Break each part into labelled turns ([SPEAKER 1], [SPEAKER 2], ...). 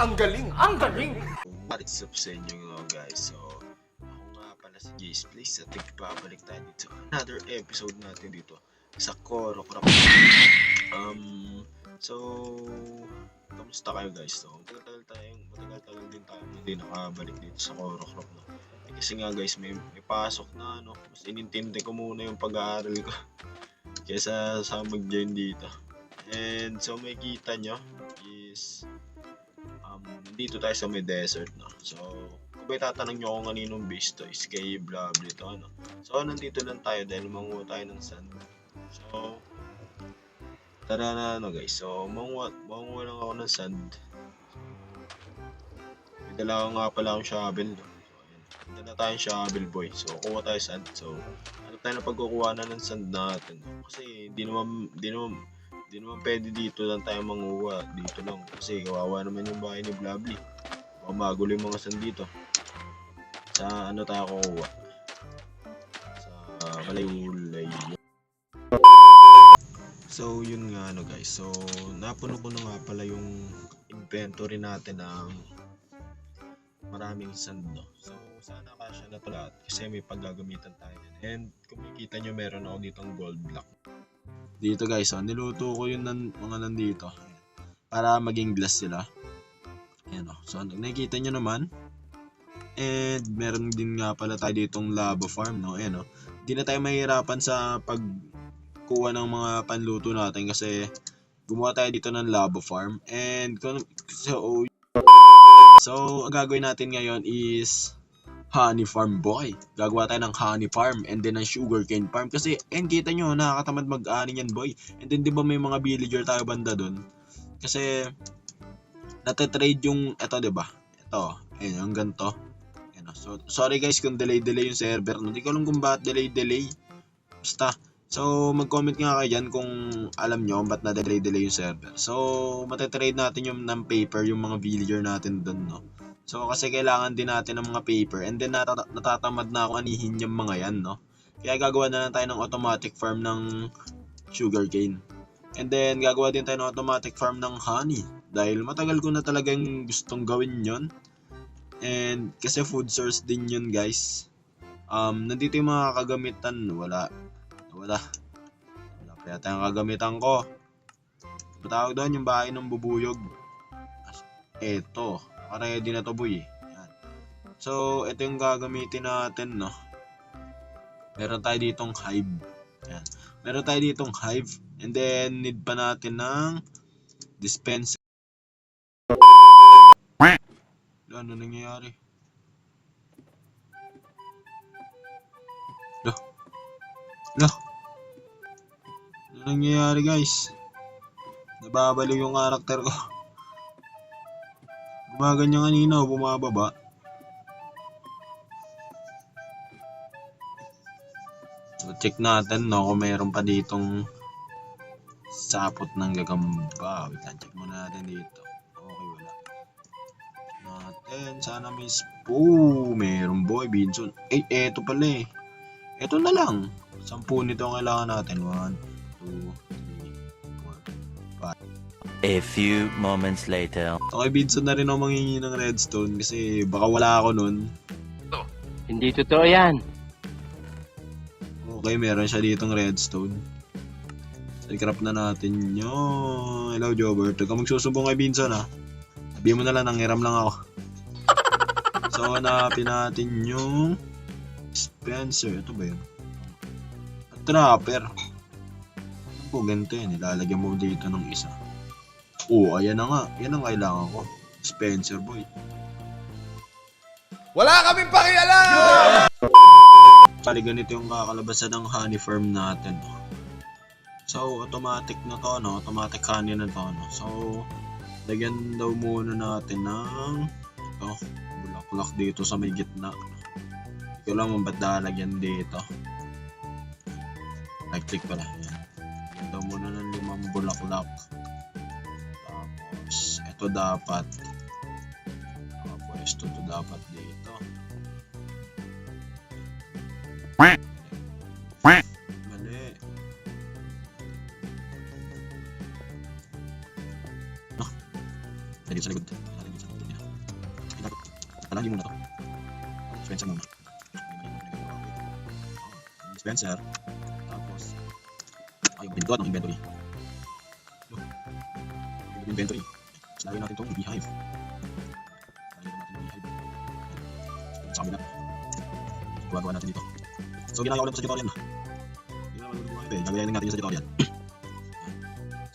[SPEAKER 1] Ang galing! Ang galing!
[SPEAKER 2] What's up sa inyo mga guys? So, ako nga pala si Jace Place at nagbabalik tayo dito sa another episode natin dito sa Korok Rock. So, kamusta kayo guys? So, matagal din tayo hindi nakabalik dito sa Korok Rock, no? Kasi nga guys, may pasok na, no? Mas inintindi ko muna yung pag-aaral ko kaysa sa mag-join dito. And so, makikita nyo is dito tayo sa may desert, no? So, kung ba tatanong nyo kung kaninong base to, is kay Blably to, ano? So, nandito lang tayo dahil manguha tayo ng sand. So, tara na, ano guys. So, manguha lang ako ng sand. May dala ko nga pala akong shovel, no? So, ayan. Punta na tayong shovel boy. So, kuha tayo sand. So, ano tayo na pagkukuha na ng sand natin, no? Kasi, di naman pwede dito lang tayo manguha. Dito lang. Kasi kawawa naman yung bahay ni Blably. Baka magulo yung mga sand dito. Sa ano tayo kukuha? Sa Kalay. So yun nga ano guys. So napuno ko na nga pala yung inventory natin ng maraming sand, no? So sana kasya na to lahat. Kasi may paggagamitan tayo yan. And kung makikita nyo meron ako ditong gold block. Dito guys, niluto ko yung mga nandito para maging glass sila. Ayan o. So nakikita nyo naman. And meron din nga pala tayo ditong lava farm, no? Ayan o. Hindi na tayo mahirapan sa pagkuha ng mga panluto natin kasi gumawa tayo dito ng lava farm. And so ang gagawin natin ngayon is honey farm boy. Gagawa tayo ng honey farm and then ng sugarcane farm. Kasi, kita nyo, nakakatamad mag-ani yan boy. And then, di ba may mga villager tayo banda dun? Kasi, natitrade yung, eto di ba? Ito, ayun, yung ganito. Ayun, so, sorry guys kung delay yung server. Hindi ko alam kung bakit delay. Basta, so, mag-comment nga kayo dyan kung alam nyo ba't na-delay yung server. So, matitrade natin yung ng paper, yung mga villager natin dun, no? So kasi kailangan din natin ng mga paper and then natatamad na ako anihin yung mga yan, no? Kaya gagawa na lang tayo ng automatic farm ng sugarcane. And then gagawa din tayo ng automatic farm ng honey dahil matagal ko na talagang gustong gawin yon. And kasi food source din yun guys. Nandito yung mga kagamitan. Wala pa yata yung kagamitan ko. Matawag doon yung bahay ng bubuyog. Eto. Ready na to boy. Yan. So, ito yung gagamitin natin, no? Meron tayo ditong hive. Yan. Meron tayo ditong hive. And then, need pa natin ng dispenser. Ano nangyayari? Ano nangyayari guys? Nababaliw yung karakter ko. Gumaganyan kanina o bumababa. So check natin, no, kung mayroon pa ditong sapot ng gagamba. Wait lang, check muna natin dito. Okay, wala. Natin, sana may meron boy, Binson. Eto pala eh. Eto na lang. 10 nito ang kailangan natin. 1, 2, 3, 4, 5.
[SPEAKER 3] A few moments later.
[SPEAKER 2] Okay, Binson na rin ako manghingi ng redstone kasi baka wala ako nun.
[SPEAKER 4] Hindi totoo yan.
[SPEAKER 2] Okay, meron siya ditong redstone. So, i-craft na natin yun. Hello, Jobert. Huwag ka magsusumbong kay Binson, ha. Sabihin mo na lang, nangiram lang ako. So, hanapin natin yung dispenser. Ito ba yun? Trapper. Ano po, ganito yan. Ilalagyan mo dito ng isa. Oh, ayan na nga. Yan ang kailangan ko. Dispenser, boy.
[SPEAKER 1] Wala kaming pakialam!
[SPEAKER 2] Kali ganito yung kakalabasan ng honey farm natin. So, automatic na to, no? Automatic honey na to, no? So, lagyan daw muna natin ng bulaklak dito sa may gitna. Hindi ko lang ba't lalagyan dito. Right-click pala. Yan. Lagyan daw muna ng 5 bulaklak. Tapos, ito dapat. Tapos, ito dapat dito. Mali. Lagyan sa likod. dispenser. Tapos, yung pinto at inventory. Yung inventory. Tapos lagyan natin itong beehive. Lagyan natin yung beehive. Sa kabila. Gagawa natin dito. So, ginagawa ko lang sa tutorial na. Gagawin natin yung sa tutorial.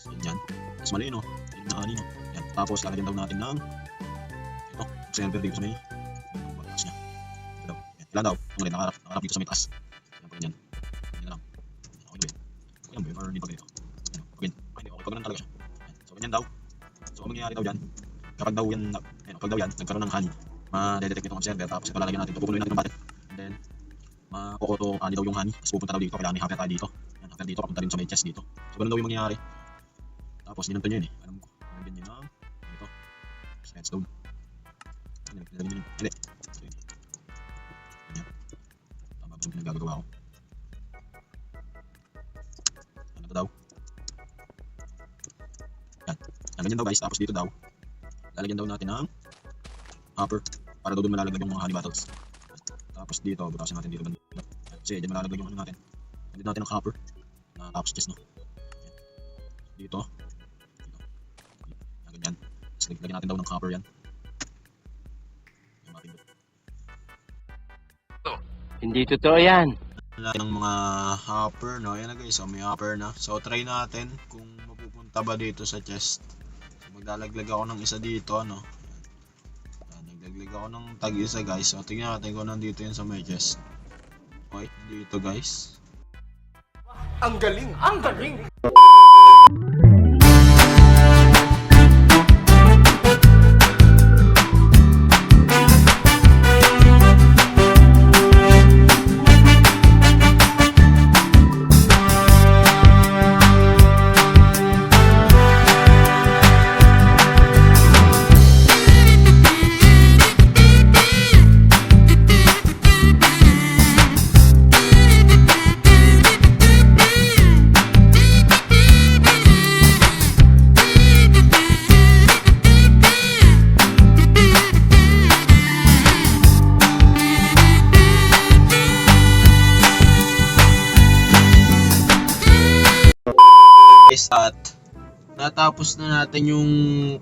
[SPEAKER 2] So, yan. Tapos mali, no? Yung nakaani, no? Yan. Tapos, lalagyan daw natin ng ito. Center dito sa may taas niya. Ito daw. Yan. Ilan daw? Ang nakaharap dito sa may taas. Yan po, ganyan. Ganyan lang. Okay ba yun? Okay ba yun? Or hindi pa ganito? Yan. Okay. Hindi, okay. Pag ganun talaga siya. Yan. So, ganyan daw. So, ang mangyayari daw yan, kapag daw yan, nagkaroon ng honey, ma-detect itong observer, tapos ito lalagyan natin ito, pupunuin natin ng bucket. And then, makukuto daw yung honey, tapos pupunta daw dito, kailangan may hacker tayo dito. Yan, hacker dito, papunta rin sa may chest dito. So, ganun daw yung mangyayari. Tapos, ninunto nyo yun eh. Alam ko, nilagyan nyo ng dito. Redstone. Nilagyan nyo yun. Hindi. So, yun. Ganyan. Tama ba yung pinagagagawa ko? Ano ito daw? Yan. Yan, ganyan daw guys. Tapos dito daw, lalagyan daw natin ng hopper para daw doon malalagay yung mga honey bottles. Tapos dito, butasin natin dito. Kasi dyan malalagay yung ano natin. Dito natin ang hopper. Tapos chest, no? Dito. Ganyan. Tapos lagyan natin daw ng hopper yan. Yung matin doon.
[SPEAKER 4] Hindi totoo yan.
[SPEAKER 2] Natin ng mga hopper, no? Ayan na guys, so may hopper na. So try natin kung mapupunta ba dito sa chest. So maglalaglag ako ng isa dito, no? Ayan, naglaglag ako ng tag isa guys. So tingnan natin kung nandito yun sa may chest. Okay, dito guys.
[SPEAKER 1] Ang galing! Ang galing!
[SPEAKER 2] At natapos na natin yung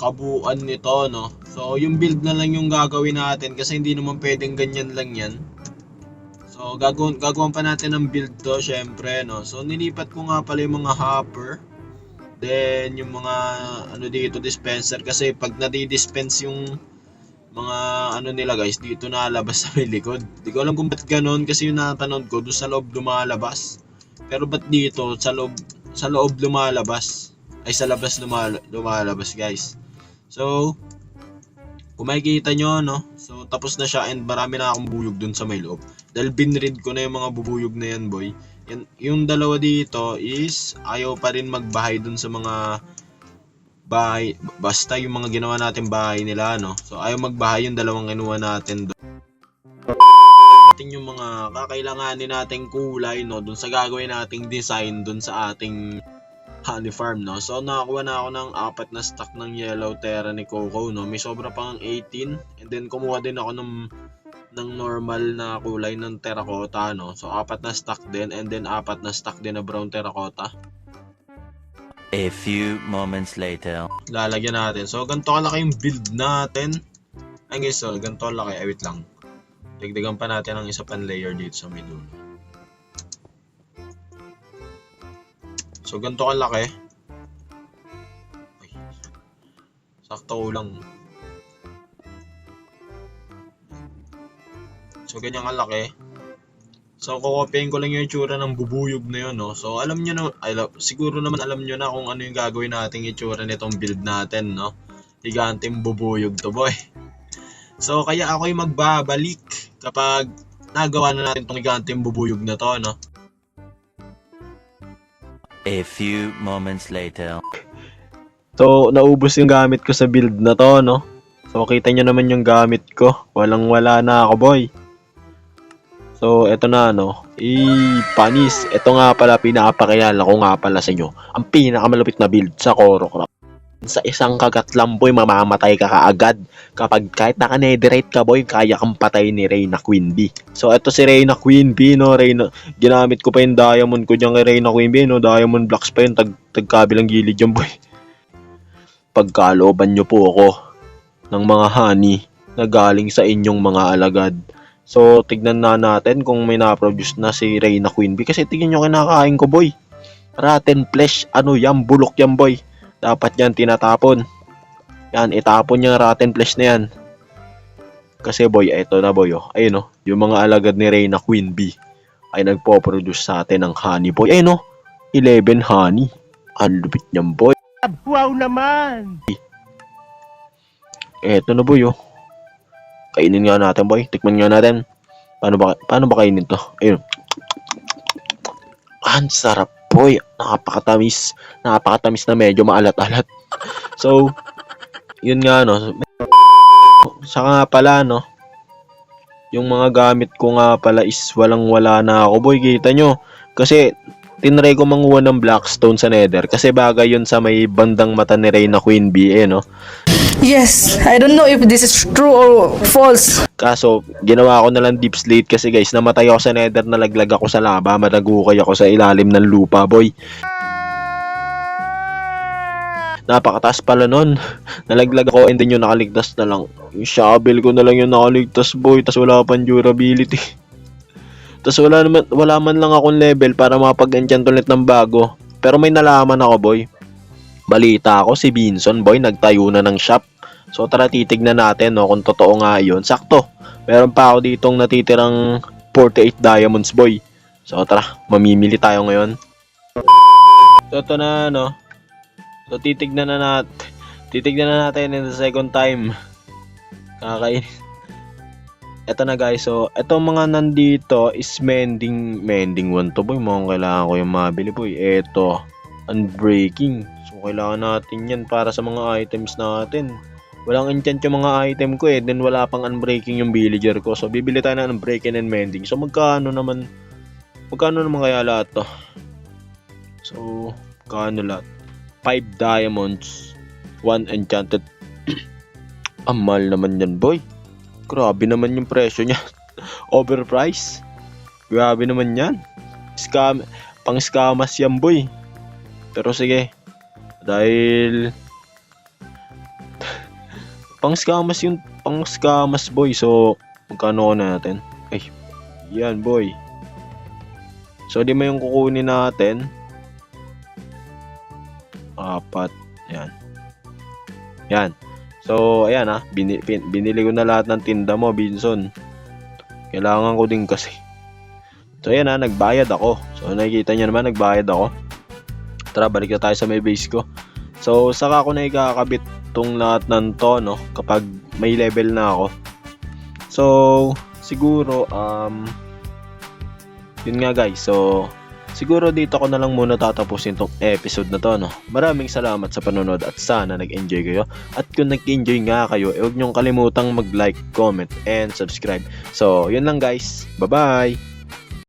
[SPEAKER 2] kabuuan nito, no? So yung build na lang yung gagawin natin kasi hindi naman pwedeng ganyan lang yan. So gagawin pa natin ng build to syempre, no? So nilipat ko nga pala yung mga hopper, then yung mga ano dito dispenser, kasi pag nadi-dispense yung mga ano nila guys dito nalabas sa may likod. Di ko alam kung ba't ganon kasi yung natanong ko doon sa loob lumalabas, pero ba't dito sa loob lumalabas, ay sa labas lumalabas guys. So kung makikita nyo, no, so tapos na siya and marami na akong bubuyog dun sa may loob dahil binread ko na yung mga bubuyog na yan boy. Yan, yung dalawa dito is ayaw pa rin magbahay dun sa mga bahay, basta yung mga ginawa natin bahay nila, no, so ayaw magbahay yung dalawang kinuha natin dun. Yung mga kakailanganin nating kulay, no, dun sa gagawin nating design dun sa ating honey farm, no. So nakakuha na ako ng 4 na stock ng yellow terra ni Coco, no. May sobra pang 18 and then kumuha din ako ng normal na kulay ng terracotta, no. So 4 na stock din and then 4 na stock din na brown terracotta.
[SPEAKER 3] A few moments later.
[SPEAKER 2] Lalagyan natin. So ganito kalaki yung build natin. Ay guys, so ganito kalaki. Ay wait lang. Dagdagan pa natin ang isa pang layer dito sa middle. So ganito kalaki. Ay, sakto lang. So ganyan kalaki. So kokopyahin ko lang yung itsura ng bubuyog na yun, no. So alam nyo na, siguro naman alam nyo na kung ano yung gagawin nating itsura nitong build natin, no. Higanteng bubuyog to boy. So kaya ako'y magbabalik kapag nagawa na natin itong higanteng bubuyog na to, no.
[SPEAKER 3] A few moments later.
[SPEAKER 2] So naubos yung gamit ko sa build na to, no. So kita nyo naman yung gamit ko. Walang wala na ako boy. So eto na, no. Panis. Ito nga pala pinapakilala ko nga pala sa inyo ang pinakamalupit na build sa Korocraft. Sa isang kagat lang boy, mamamatay ka kaagad. Kapag kahit naka-netherite ka boy, kaya kang patay ni Reyna Queen Bee. So ito si Reyna Queen Bee, no? Ginamit ko pa yung diamond ko dyan kay Reyna Queen Bee, no? Diamond blocks pa yun, tagkabilang gilid yan boy. Pagkalooban nyo po ako ng mga honey na galing sa inyong mga alagad. So tignan na natin kung may na-produce na si Reyna Queen Bee. Kasi tignan nyo kinakain ko boy. Rotten flesh, ano yan, bulok yan boy. Dapat yan tinatapon. Yan, itapon yung rotten flesh na yan. Kasi boy, eto na boy, oh. Ayun, oh. Yung mga alagad ni Reyna Queen Bee ay nagpo-produce sa atin ng honey boy. Ayun, oh. 11 honey. Ang lupit niyan boy.
[SPEAKER 4] Wow naman!
[SPEAKER 2] Eto na boy, oh. Kainin nga natin boy. Tikman nga natin. Paano ba kainin to? Ayun. Ang sarap boy. Napakatamis na medyo maalat-alat. So, yun nga no. Saka nga pala no. Yung mga gamit ko nga pala is walang-wala na ako boy. Kita nyo. Kasi tinry ko manguha ng blackstone sa nether. Kasi bagay yun sa may bandang mata ni Reyna Queen Bee no.
[SPEAKER 5] Yes, I don't know if this is true or false.
[SPEAKER 2] Kaso, ginawa ko na lang deep slate kasi guys, namatay ako sa nether, nalaglag ako sa lava, matagukay ako sa ilalim ng lupa, boy. Napakataas pala nun. Nalaglag ako and then yung nakaligtas na lang. Yung shovel ko na lang yung nakaligtas, boy. Tas wala pang durability. Tas wala man lang akong level para mapag-enchant ulit ng bago. Pero may nalaman ako, boy. Balita ako si Binson, boy, nagtayo na ng shop. So tara titignan natin no, kung totoo nga yun. Sakto, meron pa ako ditong natitirang 48 diamonds boy. So tara, mamimili tayo ngayon. So ito na no. So titignan na natin in the second time. Kakain. Ito na guys, so ito mga nandito is mending 1 to boy. Mukhang kailangan ko yung mabili boy. Ito, unbreaking. So kailangan natin yan para sa mga items natin. Walang enchant yung mga item ko then wala pang unbreaking yung villager ko. So bibili tayo ng unbreaking and mending. So magkano naman kaya lahat to? So magkano lahat? 5 diamonds, 1 enchanted. Ang mahal naman yan boy. Grabe naman yung presyo niya. Overprice. Grabe naman yan. Pang scamas yan boy. Pero sige, dahil pang scamas boy. So magkano na natin? Ay, yan boy. So di mo yung kukunin natin. 4. Yan. So ayan binili ko na lahat ng tinda mo, Binson. Kailangan ko din kasi. So ayan nagbayad ako. So nakikita niyo naman nagbayad ako. Tara, balik na tayo sa may base ko. So saka ako na ikakabit tong lahat ng to no, kapag may level na ako. So siguro yun nga guys. So siguro dito ko na lang muna tatapusin tong episode na to no. Maraming salamat sa panonood at sana nag-enjoy kayo. At kung nag-enjoy nga kayo, huwag niyong kalimutang mag-like, comment and subscribe. So yun lang guys. Bye-bye.